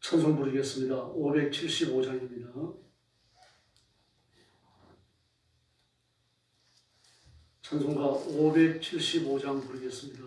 찬송 부르겠습니다. 575장입니다. 찬송가 575장 부르겠습니다.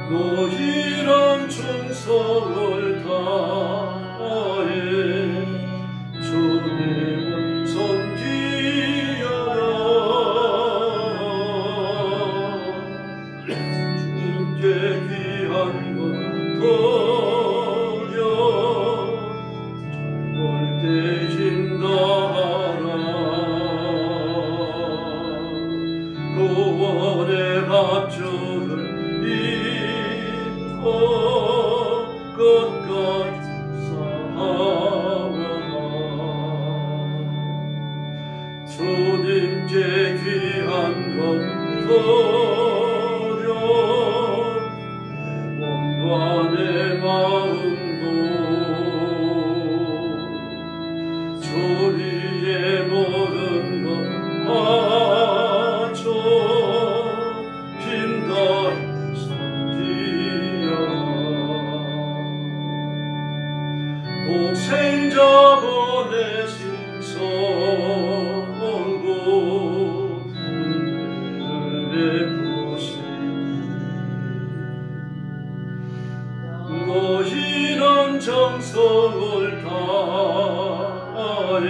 너희랑 충성을 다해 주님을 섬기여라. 주님께 귀한 것 드려 올 때 힘다하라. 구원의 밥줄을 끝까지 싸워라. 주님께 귀한 것 드려 몸과 내 마음도 주님의 모든 것 바쳐 힘다해 독생자 보내신 성부 은혜를 베푸시니 너희는 정성을 다해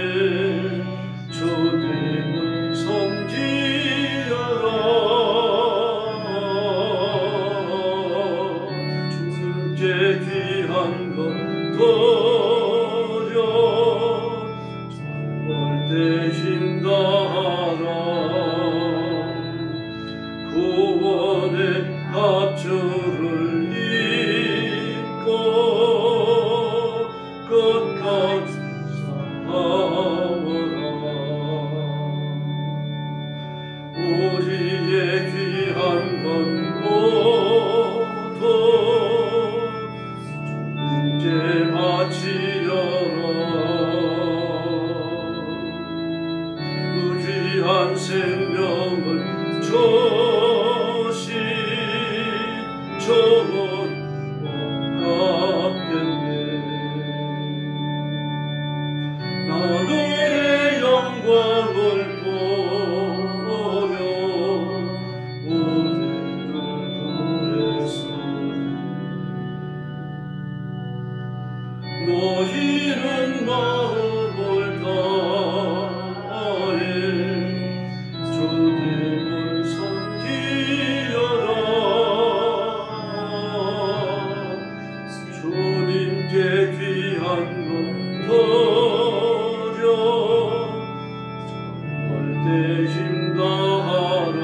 주님을 섬기여라. 주님께 귀한 것 드려 올 때 힘다하라. 구원의 밥줄을 잇고 끝까지 싸워라. 우리의 귀한 건 모두 주님께 바치여라. 그 귀한 생명을 주신 주는 고맙겠네. 나들의 영광을 보며 우리를 구했으니 너희는 마음을 다해 주님을 섬기여라. 주님께 귀한 것 드려 올 때 힘다하라.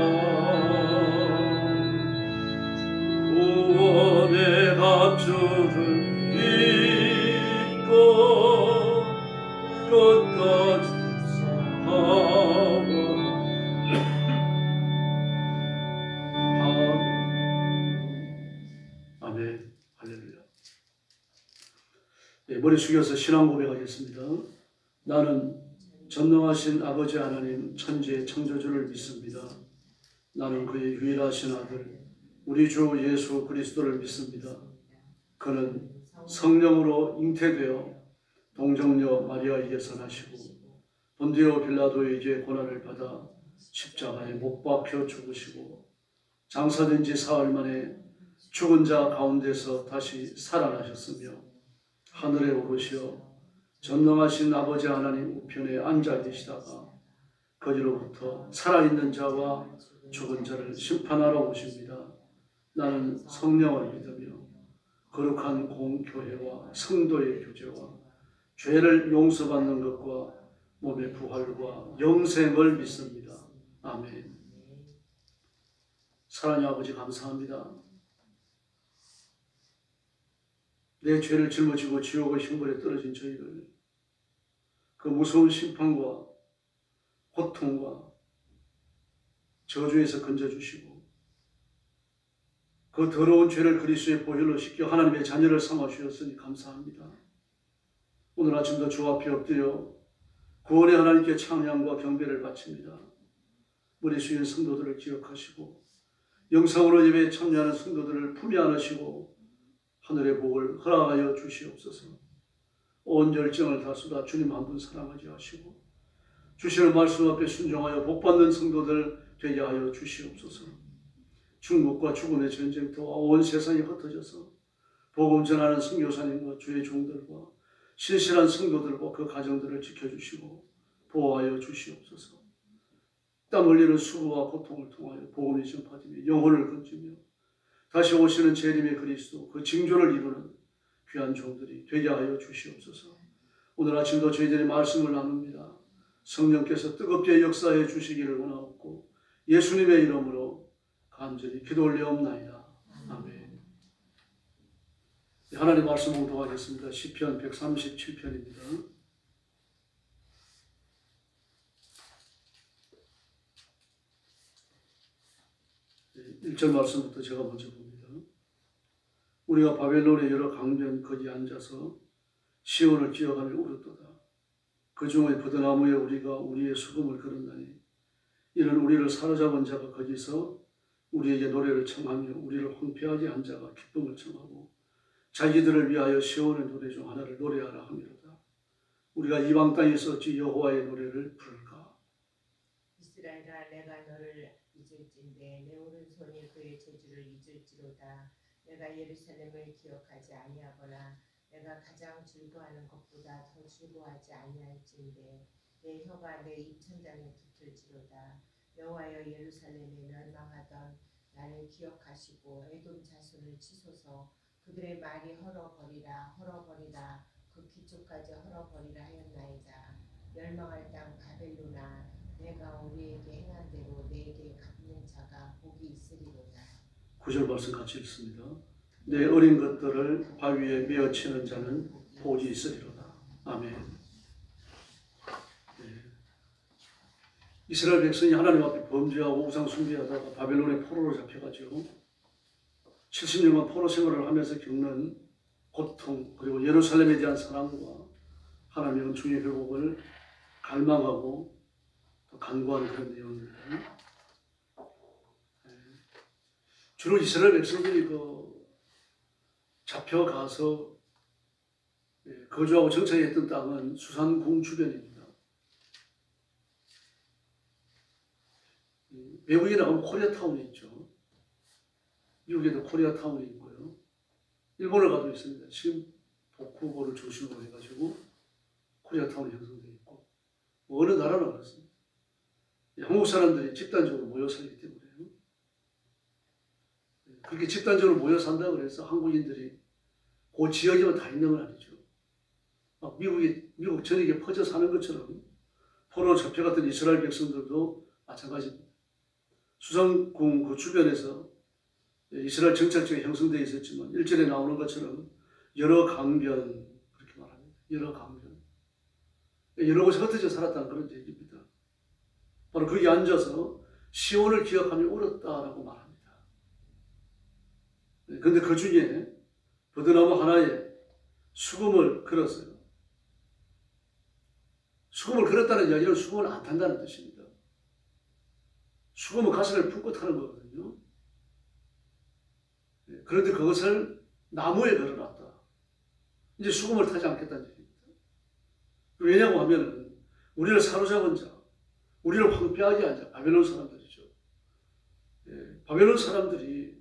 구원의 밥줄을 끝까지 싸워라. 아멘. 할렐루야. 네, 머리 숙여서 신앙 고백하겠습니다. 나는 전능하신 아버지 하나님 천지의 창조주를 믿습니다. 나는 그의 유일하신 아들 우리 주 예수 그리스도를 믿습니다. 그는 성령으로 잉태되어 동정녀 마리아에게서 나시고 본디오 빌라도에게 고난을 받아 십자가에 못 박혀 죽으시고 장사된 지 사흘 만에 죽은 자 가운데서 다시 살아나셨으며 하늘에 오르시어 전능하신 아버지 하나님 우편에 앉아 계시다가 거기로부터 살아있는 자와 죽은 자를 심판하러 오십니다. 나는 성령을 믿으며 거룩한 공교회와 성도의 교제와 죄를 용서받는 것과 몸의 부활과 영생을 믿습니다. 아멘. 사랑의 아버지 감사합니다. 내 죄를 짊어지고 지옥의 형벌에 떨어진 저희를 그 무서운 심판과 고통과 저주에서 건져주시고 그 더러운 죄를 그리스도의 보혈로 씻겨 하나님의 자녀를 삼아 주셨으니 감사합니다. 오늘 아침도 주 앞에 엎드려 구원의 하나님께 찬양과 경배를 바칩니다. 우리 주인 성도들을 기억하시고 영상으로 예배에 참여하는 성도들을 품에 안으시고 하늘의 복을 허락하여 주시옵소서. 온 열정을 다 쏟아 주님 한 분 사랑하게 하시고 주시는 말씀 앞에 순종하여 복받는 성도들 되게 하여 주시옵소서. 중국과 죽음의 전쟁터와 온 세상이 흩어져서 복음 전하는 선교사님과 주의 종들과 신실한 성도들과 그 가정들을 지켜주시고 보호하여 주시옵소서. 땀 흘리는 수고와 고통을 통하여 복음이 전파되며 영혼을 건지며 다시 오시는 재림의 그리스도 그 징조를 이루는 귀한 종들이 되게 하여 주시옵소서. 오늘 아침도 저희들이 말씀을 나눕니다. 성령께서 뜨겁게 역사해 주시기를 원하옵고 예수님의 이름으로 간절히 기도 올려옵나이다. 아멘. 하나님 말씀 봉독하겠습니다. 시편 137편입니다. 1절 말씀부터 제가 먼저 봅니다. 우리가 바벨론의 여러 강변 거기 앉아서 시온을 기억하며 울었도다. 그 중에 버드나무에 우리가 우리의 수금을 걸었나니 이는 우리를 사로잡은 자가 거기서 우리에게 노래를 청하며 우리를 황폐하게 한 자가 기쁨을 청하고 자기들을 위하여 시온의 노래 중 하나를 노래하라 함이로다. 우리가 이방 땅에서 어찌 여호와의 노래를 부를까? 이스라엘아, 내가 너를 잊을진대 내 오른손이 그의 재주를 잊을지로다. 내가 예루살렘을 기억하지 아니하거나 내가 가장 즐거워하는 것보다 더 즐거워하지 아니할진대 내 혀가 내 입천장에 붙을지로다. 여호와여, 예루살렘에 멸망하던 나를 기억하시고 에돔 자손을 치소서. 그들의 말이 헐어버리라 헐어버리라 그 기초까지 헐어버리라 하였나이다. 멸망할 땅 바벨로나, 내가 우리에게 행한 대로 내게 갚는 자가 복이 있으리로다. 9절 말씀 같이 읽습니다. 내 어린 것들을 바위에 메어치는 자는 복이 있으리로다. 아멘. 네. 이스라엘 백성이 하나님 앞에 범죄하고 우상 숭배하다가 바벨론의 포로로 잡혀가지고 70년간 포로 생활을 하면서 겪는 고통, 그리고 예루살렘에 대한 사랑과 하나님의 은총의 회복을 갈망하고 또 간구하는 그런 내용입니다. 주로 이스라엘 백성들이 잡혀가서 거주하고 정착했던 땅은 수산궁 주변입니다. 외국에 나가면 코리아타운이 있죠. 미국에도 코리아타운이 있고요. 일본을 가도 있습니다. 지금 도쿠고를 중심으로 해가지고 코리아타운이 형성되어 있고, 어느 나라나 그렇습니다. 한국 사람들이 집단적으로 모여 살기 때문에요. 그렇게 집단적으로 모여 산다고 해서 한국인들이 그 지역에만 다 있는 건 아니죠. 막 미국 전역에 퍼져 사는 것처럼 포로로 잡혀갔던 이스라엘 백성들도 마찬가지입니다. 수산궁 그 주변에서 이스라엘 정착지가 형성되어 있었지만 1절에 나오는 것처럼 여러 강변, 그렇게 말합니다. 여러 강변. 여러 곳에 흩어져 살았다는 그런 얘기입니다. 바로 거기 앉아서 시온을 기억하며 울었다라고 말합니다. 그런데 그 중에 버드나무 하나에 수금을 걸었어요. 수금을 걸었다는 이야기는 수금을 안 탄다는 뜻입니다. 수금은 가슴을 품고 타는 거거든요. 그런데 그것을 나무에 걸어놨다. 이제 수금을 타지 않겠다는 얘기입니다. 왜냐고 하면은 우리를 사로잡은 자, 우리를 황폐하게 한 자, 바벨론 사람들이죠. 바벨론 사람들이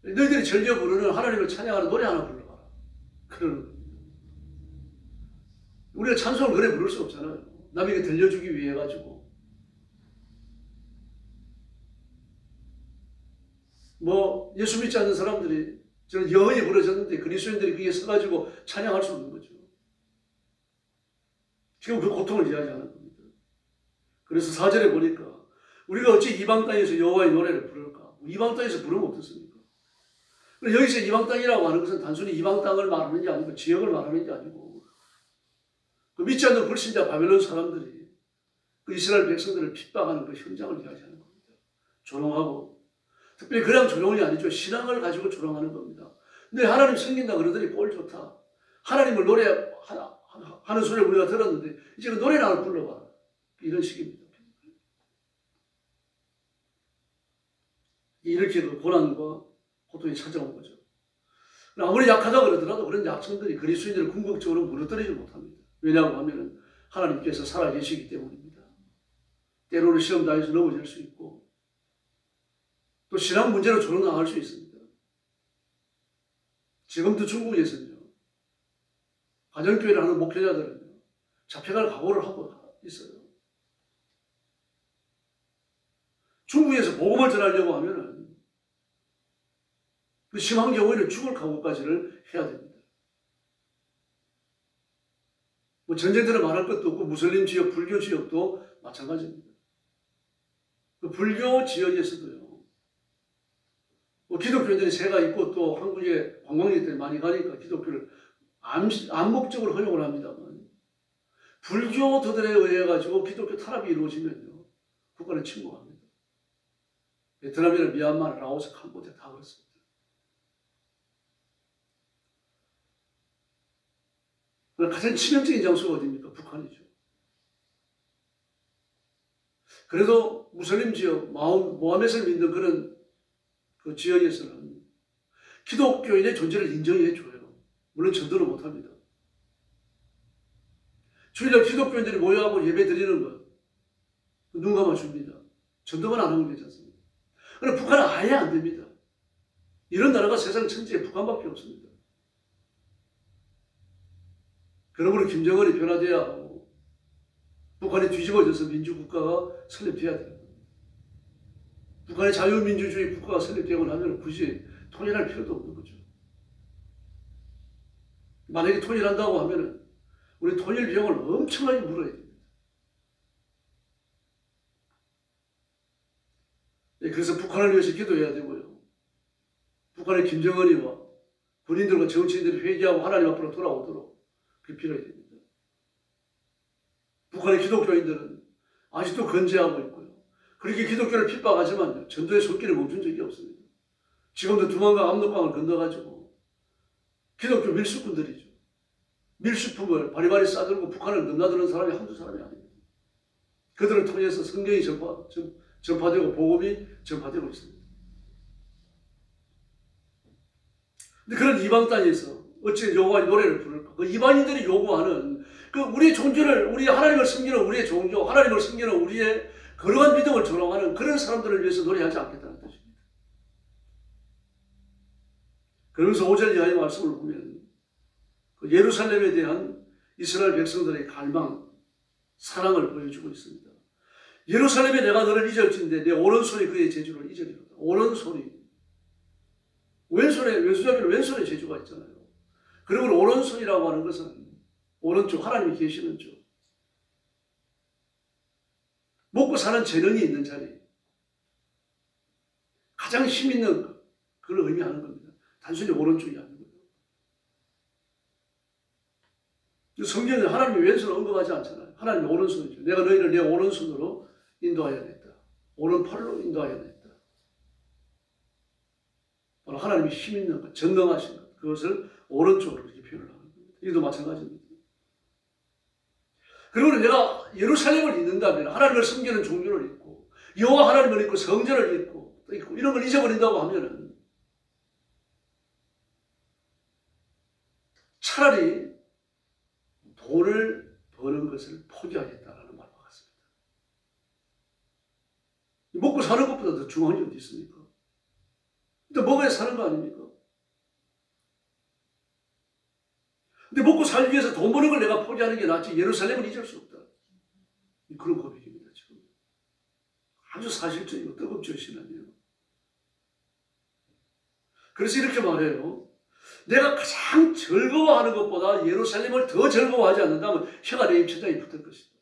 너희들이 즐겨 부르는 하나님을 찬양하는 노래 하나 불러봐라. 그러는 겁니다. 우리가 찬송을 그래 부를 수 없잖아요. 남에게 들려주기 위해 가지고. 뭐 예수 믿지 않는 사람들이 저는 영원히 부러졌는데 그리스도인들이 거기에 서가지고 찬양할 수 없는 거죠. 지금 그 고통을 이야기하는 겁니다. 그래서 4절에 보니까 우리가 어찌 이방 땅에서 여호와의 노래를 부를까? 이방 땅에서 부르면 어떻습니까? 여기서 이방 땅이라고 하는 것은 단순히 이방 땅을 말하는 게 아니고 지역을 말하는 게 아니고 그 믿지 않는 불신자 바벨론 사람들이 그 이스라엘 백성들을 핍박하는 그 현장을 이야기하는 겁니다. 조롱하고 특별히 그냥 조롱이 아니죠. 신앙을 가지고 조롱하는 겁니다. 근데 하나님 섬긴다 그러더니 꼴 좋다. 하나님을 노래하는 소리를 우리가 들었는데 이제 그 노래나 하나 불러봐라. 이런 식입니다. 이렇게 그 고난과 고통이 찾아온 거죠. 아무리 약하다고 그러더라도 그런 약성들이 그리스도인들을 궁극적으로 무너뜨리지 못합니다. 왜냐하고 하면 하나님께서 살아계시기 때문입니다. 때로는 시험 당해서 넘어질 수 있고 또 신앙 문제로 조롱당할 수 있습니다. 지금도 중국에서는요. 가정교회를 하는 목회자들은요. 잡혀갈 각오를 하고 있어요. 중국에서 복음을 전하려고 하면은 그 심한 경우에는 죽을 각오까지를 해야 됩니다. 뭐 전쟁들을 말할 것도 없고 무슬림 지역, 불교 지역도 마찬가지입니다. 그 불교 지역에서도요. 뭐 기독교인들이 새가 있고 또 한국에 관광객들이 많이 가니까 기독교를 암묵적으로 허용을 합니다만 불교도들에 의해 가지고 기독교 탄압이 이루어지면요. 국가는 침공합니다. 베트남이나 미얀마, 라오스, 캄보디아 다 그렇습니다. 가장 치명적인 장소가 어디입니까? 북한이죠. 그래도 무슬림 지역, 모하메드를 믿는 그런 그 지역에서는 기독교인의 존재를 인정해 줘요. 물론 전도는 못합니다. 주일날 기독교인들이 모여하고 예배 드리는 것, 눈 감아줍니다. 전도만 안 하면 괜찮습니다. 그런데 북한은 아예 안 됩니다. 이런 나라가 세상 천지에 북한밖에 없습니다. 그러므로 김정은이 변화돼야 하고 북한이 뒤집어져서 민주국가가 설립돼야 됩니다. 북한의 자유민주주의 국가가 설립되고 나면 굳이 통일할 필요도 없는 거죠. 만약에 통일한다고 하면 우리 통일 비용을 엄청나게 물어야 됩니다. 그래서 북한을 위해서 기도해야 되고요. 북한의 김정은이와 군인들과 정치인들이 회개하고 하나님 앞으로 돌아오도록 그게 필요해야 됩니다. 북한의 기독교인들은 아직도 건재하고 있고요. 그렇게 기독교를 핍박하지만 전도의 손길을 멈춘 적이 없습니다. 지금도 두만강 압록강을 건너가지고 기독교 밀수꾼들이죠. 밀수품을 바리바리 싸들고 북한을 넘나드는 사람이 한두 사람이 아닙니다. 그들을 통해서 성경이 전파되고 복음이 전파되고 있습니다. 근데 그런 이방 땅에서 어찌 여호와의 노래를 부를까? 그 이방인들이 요구하는 그 우리의 종교를, 우리 하나님을 섬기는 우리의 종교, 하나님을 섬기는 우리의 거룩한 믿음을 조롱하는 그런 사람들을 위해서 노래하지 않겠다는 뜻입니다. 그러면서 5절 이하의 말씀을 보면 그 예루살렘에 대한 이스라엘 백성들의 갈망, 사랑을 보여주고 있습니다. 예루살렘에 내가 너를 잊을진데 내 오른손이 그의 재주를 잊으리로다. 오른손이 왼손잡이는 왼손에 재주가 있잖아요. 그러므로 오른손이라고 하는 것은 오른쪽, 하나님이 계시는 쪽, 먹고 사는 재능이 있는 자리, 가장 힘 있는 그걸 의미하는 겁니다. 단순히 오른쪽이 아니고요. 성경에 하나님이 왼손을 언급하지 않잖아요. 하나님이 오른손이죠. 내가 너희를 내 오른손으로 인도하여냈다. 오른팔로 인도하여냈다. 바로 하나님이 힘 있는 것, 전능하신 것, 그것을 오른쪽으로 이렇게 표현을 하는 겁니다. 이것도 마찬가지입니다. 그리고 내가 예루살렘을 잊는다면 하나님을 섬기는 종교를 잊고 여호와 하나님을 잊고 성전을 잊고 이런 걸 잊어버린다고 하면은 차라리 돈을 버는 것을 포기하겠다라는 말과 같습니다. 먹고 사는 것보다 더 중요한 게 어디 있습니까? 근데 먹어야 사는 거 아닙니까? 근데 먹고 살기 위해서 돈 버는 걸 내가 포기하는 게 낫지 예루살렘은 잊을 수 없다. 그런 고백입니다. 지금 아주 사실적이고 뜨겁죠, 신앙이요. 그래서 이렇게 말해요. 내가 가장 즐거워하는 것보다 예루살렘을 더 즐거워하지 않는다면 혀가 내 입천장에 붙을 것이다.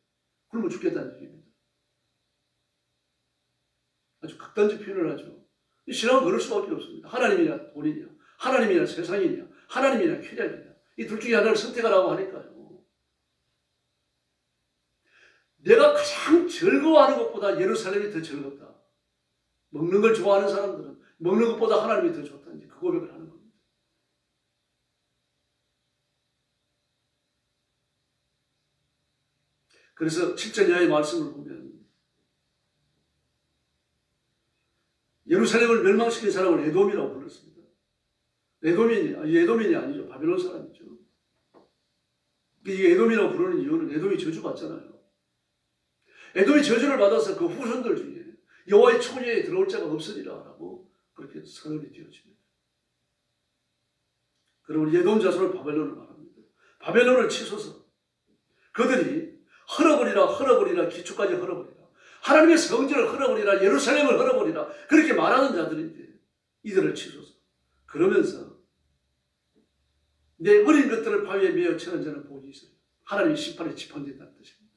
굶어 죽겠다는 얘기입니다. 아주 극단적 표현을 하죠. 이 신앙은 그럴 수밖에 없습니다. 하나님이냐 돈이냐, 하나님이냐 세상이냐, 하나님이냐 쾌락이냐, 이 둘 중에 하나를 선택하라고 하니까요. 내가 가장 즐거워하는 것보다 예루살렘이 더 즐겁다. 먹는 걸 좋아하는 사람들은 먹는 것보다 하나님이 더 좋다. 이제 그 고백을 하는 겁니다. 그래서 7절 이하의 말씀을 보면 예루살렘을 멸망시킨 사람을 에돔이라고 불렀습니다. 에돔인이 아니죠. 바벨론 사람이죠. 이게 에돔이라고 부르는 이유는 에돔이 저주받잖아요. 에돔이 저주를 받아서 그 후손들 중에 여호와의 초계에 들어올 자가 없으리라 라고 그렇게 선언이 되어집니다. 그러면 에돔 자손을 바벨론을 말합니다. 바벨론을 치소서 그들이 헐어버리라 기초까지 헐어버리라. 하나님의 성전을 헐어버리라. 예루살렘을 헐어버리라. 그렇게 말하는 자들인데 이들을 치소서. 그러면서 내 어린 것들을 바위에 매어 치는 자는 복이 있어요. 하나님의 심판에 지판된다는 뜻입니다.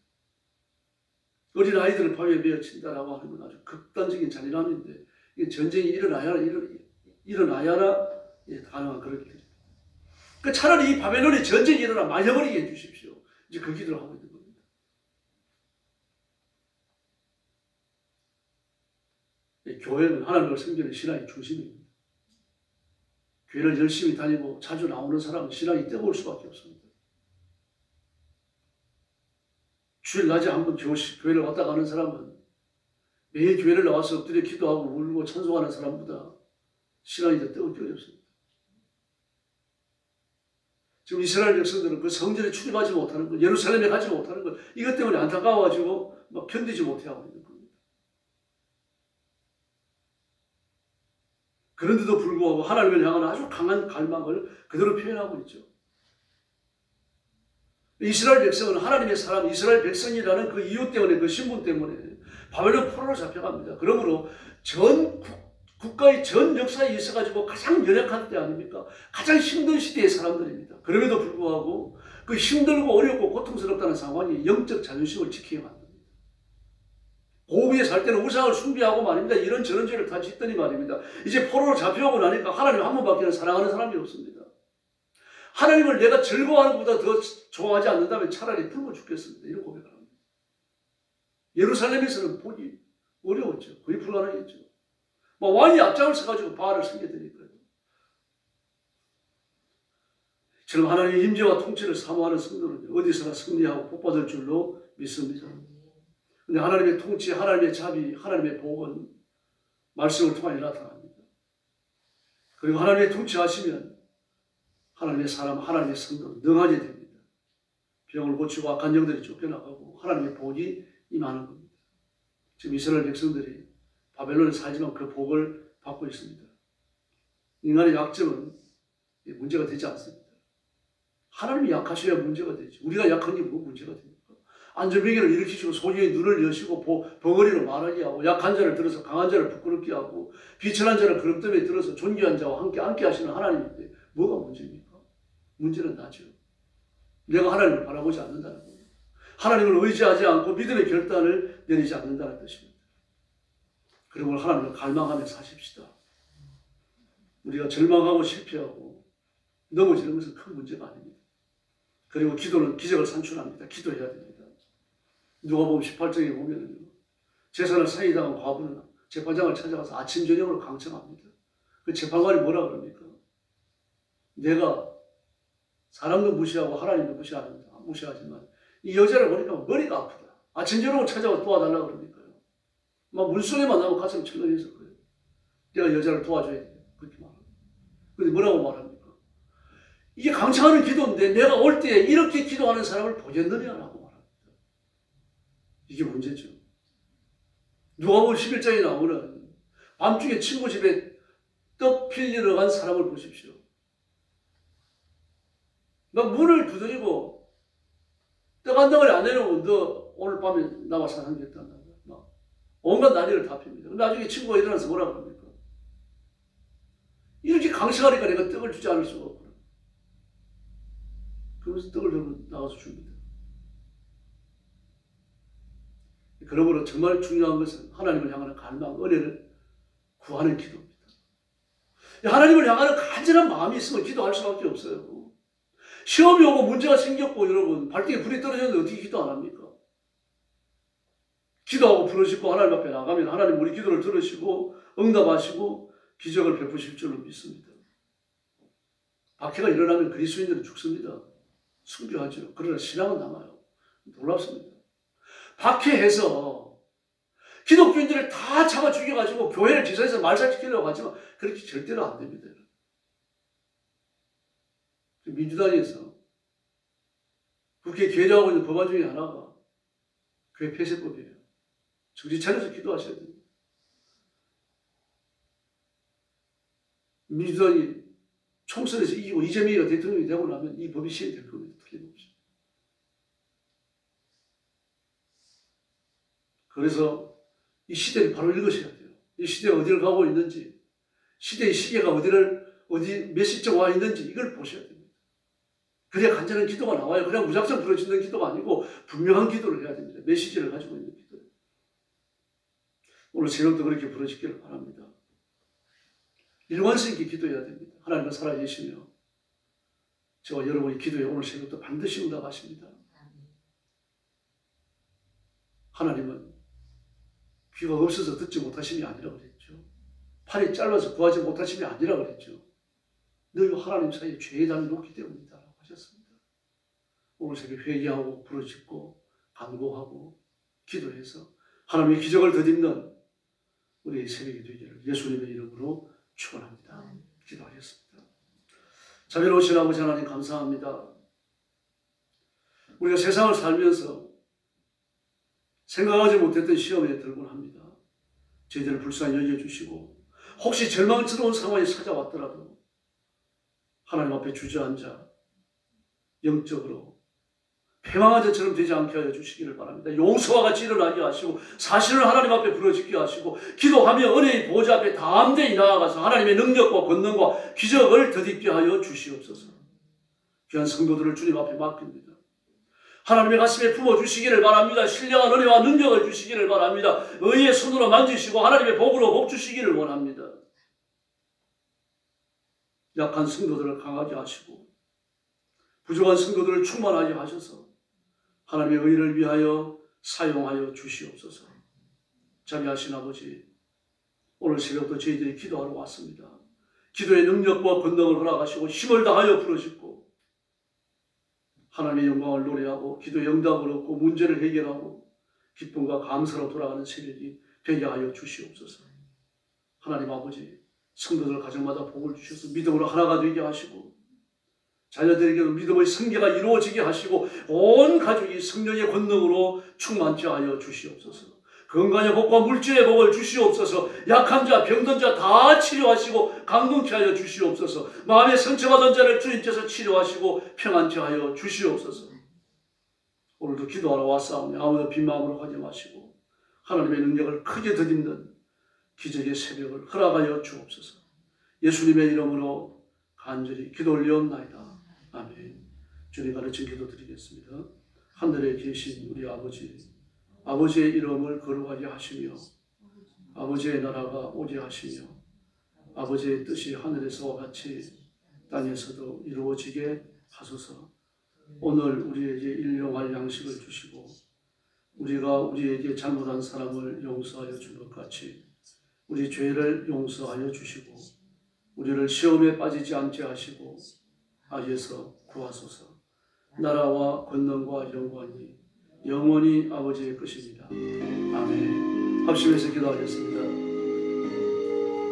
어린 아이들을 바위에 매어 친다라고 하는 건 아주 극단적인 잔인함인데 이게 전쟁이 일어나야나 가능한 그런 일입니다. 그러니까 차라리 이 바벨론이 전쟁이 일어나 말려버리게 해주십시오. 이제 그 기도를 하고 있는 겁니다. 교회는 하나님을 섬기는 신앙의 중심입니다. 교회를 열심히 다니고 자주 나오는 사람은 신앙이 뜨거울 수밖에 없습니다. 주일 낮에 한번 교회를 왔다 가는 사람은 매일 교회를 나와서 엎드려 기도하고 울고 찬송하는 사람보다 신앙이 더 뜨겁게 어렵습니다. 지금 이스라엘 백성들은 그 성전에 출입하지 못하는 것, 예루살렘에 가지 못하는 것, 이것 때문에 안타까워가지고 막 견디지 못하고 있는 겁니다. 그런데도 불구하고 하나님을 향한 아주 강한 갈망을 그대로 표현하고 있죠. 이스라엘 백성은 하나님의 사람, 이스라엘 백성이라는 그 이유 때문에, 그 신분 때문에 바벨론 포로로 잡혀갑니다. 그러므로 국가의 전 역사에 있어가지고 가장 연약한 때 아닙니까? 가장 힘든 시대의 사람들입니다. 그럼에도 불구하고 그 힘들고 어렵고 고통스럽다는 상황이 영적 자존심을 지키게 만듭니다. 고우 위에 살 때는 우상을 숭배하고 말입니다. 이런 저런 죄를 다 짓더니 말입니다. 이제 포로로 잡혀오고 나니까 하나님 한 번밖에 사랑하는 사람이 없습니다. 하나님을 내가 즐거워하는 것보다 더 좋아하지 않는다면 차라리 굶어 죽겠습니다. 이런 고백을 합니다. 예루살렘에서는 보기 어려웠죠. 거의 불가능했죠. 왕이 앞장을 서가지고 바알을 섬겨드니까요. 지금 하나님의 임재와 통치를 사모하는 성도는 어디서나 승리하고 복받을 줄로 믿습니다. 근데 하나님의 통치, 하나님의 자비, 하나님의 복은 말씀을 통하여 나타납니다. 그리고 하나님의 통치하시면 하나님의 사람, 하나님의 성도는 능하게 됩니다. 병을 고치고 악한 영들이 쫓겨나가고 하나님의 복이 임하는 겁니다. 지금 이스라엘 백성들이 바벨론에 살지만 그 복을 받고 있습니다. 인간의 약점은 문제가 되지 않습니다. 하나님이 약하셔야 문제가 되지. 우리가 약한 게 뭐 문제가 됩니까? 안전병기를 일으키시고 소유의 눈을 여시고 벙어리로 말하게 하고 약한 자를 들어서 강한 자를 부끄럽게 하고 비천한 자를 그릇됨에 들어서 존귀한 자와 함께 앉게 하시는 하나님인데 뭐가 문제입니까? 문제는 나죠. 내가 하나님을 바라보지 않는다는 겁니다. 하나님을 의지하지 않고 믿음의 결단을 내리지 않는다는 뜻입니다. 그러므로 하나님을 갈망하며 사십시다. 우리가 절망하고 실패하고 넘어지는 것은 큰 문제가 아닙니다. 그리고 기도는 기적을 산출합니다. 기도해야 됩니다. 누가복음 18장에 보면은요, 재산을 상해당한 과부는 재판장을 찾아가서 아침 저녁으로 강청합니다. 그 재판관이 뭐라 그럽니까? 내가 사람도 무시하고 하나님도 무시하지만 이 여자를 보니까 머리가 아프다. 아침 저녁으로 찾아와 도와달라고 그러니까요. 막 물속에만 나면 가슴이 철렁해서 그래요. 내가 여자를 도와줘야 돼요. 그렇게 말합니다. 근데 뭐라고 말합니까? 이게 강창하는 기도인데 내가 올 때 이렇게 기도하는 사람을 보겠느냐라고 말합니다. 이게 문제죠. 누가복음 11장에 나오는 밤중에 친구 집에 떡 빌리러 간 사람을 보십시오. 막 문을 두드리고 떡 한 덩어리 안 내놓으면 너 오늘 밤에 나와 사상겠다. 막 온갖 난리를 다 핍니다. 나중에 친구가 일어나서 뭐라 그럽니까? 이렇게 강식하니까 내가 떡을 주지 않을 수가 없구나. 그러면서 떡을 들고 나가서 줍니다. 그러므로 정말 중요한 것은 하나님을 향하는 갈망, 은혜를 구하는 기도입니다. 하나님을 향하는 간절한 마음이 있으면 기도할 수밖에 없어요. 시험이 오고 문제가 생겼고 여러분 발등에 불이 떨어졌는데 어떻게 기도 안 합니까? 기도하고 부르짖고 하나님 앞에 나가면 하나님 우리 기도를 들으시고 응답하시고 기적을 베푸실 줄로 믿습니다. 박해가 일어나면 그리스도인들은 죽습니다. 순교하죠. 그러나 신앙은 남아요. 놀랍습니다. 박해해서 기독교인들을 다 잡아 죽여가지고 교회를 지사해서 말살시키려고 하지만 그렇게 절대로 안 됩니다. 민주당에서 국회에 계류하고 있는 법안 중에 하나가 교회 폐쇄법이에요. 정신 차려서 기도하셔야 됩니다. 민주당이 총선에서 이기고 이재명이가 대통령이 되고 나면 이 법이 시행될 겁니다. 틀림없이. 그래서 이 시대를 바로 읽으셔야 돼요. 이 시대가 어디를 가고 있는지, 시대의 시계가 몇 시점 와 있는지 이걸 보셔야 됩니다. 그래야 간절한 기도가 나와요. 그냥 무작정 부르짖는 기도가 아니고 분명한 기도를 해야 됩니다. 메시지를 가지고 있는 기도. 오늘 새벽도 그렇게 부르짖기를 바랍니다. 일관성 있게 기도해야 됩니다. 하나님은 살아계시며 저와 여러분의 기도에 오늘 새벽도 반드시 응답하십니다. 하나님은 귀가 없어서 듣지 못하심이 아니라 그랬죠. 팔이 짧아서 구하지 못하심이 아니라 그랬죠. 너희와 하나님 사이에 죄의 담이 높기 때문이다 라고 하셨습니다. 오늘 새벽 회개하고 부르짖고 간구하고 기도해서 하나님의 기적을 덧입는 우리의 새벽이 되기를 예수님의 이름으로 축원합니다. 기도하겠습니다. 자비로우신 아버지 하나님 감사합니다. 우리가 세상을 살면서 생각하지 못했던 시험에 들곤 합니다. 저희들을 불쌍히 여겨주시고 혹시 절망스러운 상황이 찾아왔더라도 하나님 앞에 주저앉아 영적으로 패망한 자처럼 되지 않게 하여 주시기를 바랍니다. 용서와 같이 일어나게 하시고 사실을 하나님 앞에 부르짖게 하시고 기도하며 은혜의 보좌 앞에 담대히 나아가서 하나님의 능력과 권능과 기적을 덧입게 하여 주시옵소서. 귀한 성도들을 주님 앞에 맡깁니다. 하나님의 가슴에 품어주시기를 바랍니다. 신령한 은혜와 능력을 주시기를 바랍니다. 의의 손으로 만지시고 하나님의 복으로 복 주시기를 원합니다. 약한 성도들을 강하게 하시고 부족한 성도들을 충만하게 하셔서 하나님의 의를 위하여 사용하여 주시옵소서. 자비하신 아버지, 오늘 새벽도 저희들이 기도하러 왔습니다. 기도의 능력과 권능을 허락하시고 힘을 다하여 부르짖고 하나님의 영광을 노래하고 기도의 응답을 얻고 문제를 해결하고 기쁨과 감사로 돌아가는 새벽이 되게 하여 주시옵소서. 하나님 아버지, 성도들 가정마다 복을 주셔서 믿음으로 하나가 되게 하시고 자녀들에게도 믿음의 성계가 이루어지게 하시고 온 가족이 성령의 권능으로 충만케 하여 주시옵소서. 건강의 복과 물질의 복을 주시옵소서. 약한 자, 병든 자 다 치료하시고 강건케 하여 주시옵소서. 마음에 상처받은 자를 주님께서 치료하시고 평안케 하여 주시옵소서. 오늘도 기도하러 왔사오니 아무도 빈 마음으로 가지 마시고 하나님의 능력을 크게 덧입는 기적의 새벽을 허락하여 주옵소서. 예수님의 이름으로 간절히 기도 올려옵나이다. 아멘. 주님 가르친 기도 드리겠습니다. 하늘에 계신 우리 아버지, 아버지의 이름을 거룩하게 하시며 아버지의 나라가 오게 하시며 아버지의 뜻이 하늘에서와 같이 땅에서도 이루어지게 하소서. 오늘 우리에게 일용할 양식을 주시고 우리가 우리에게 잘못한 사람을 용서하여 준 것 같이 우리 죄를 용서하여 주시고 우리를 시험에 빠지지 않게 하시고 악에서 구하소서. 나라와 권능과 영광이 영원히 아버지의 것입니다. 아멘. 합심해서 기도하겠습니다.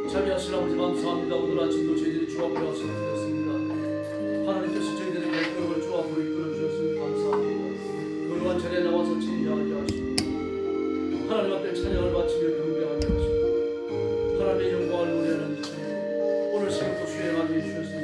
자비하신 아버지 감사합니다. 오늘 아침도 저희들이 주 앞에 와서 드렸습니다. 하나님께서 저희들의 발걸음을 주 앞으로 이끌어 주셨으니 감사합니다. 거룩한 자리에 나와서 찬양하게 하시고 하나님 앞에 찬양을 바치며 경배하게 하시고 하나님의 영광을 노래하는 오늘 새벽도 수행하게 해주셨습니다.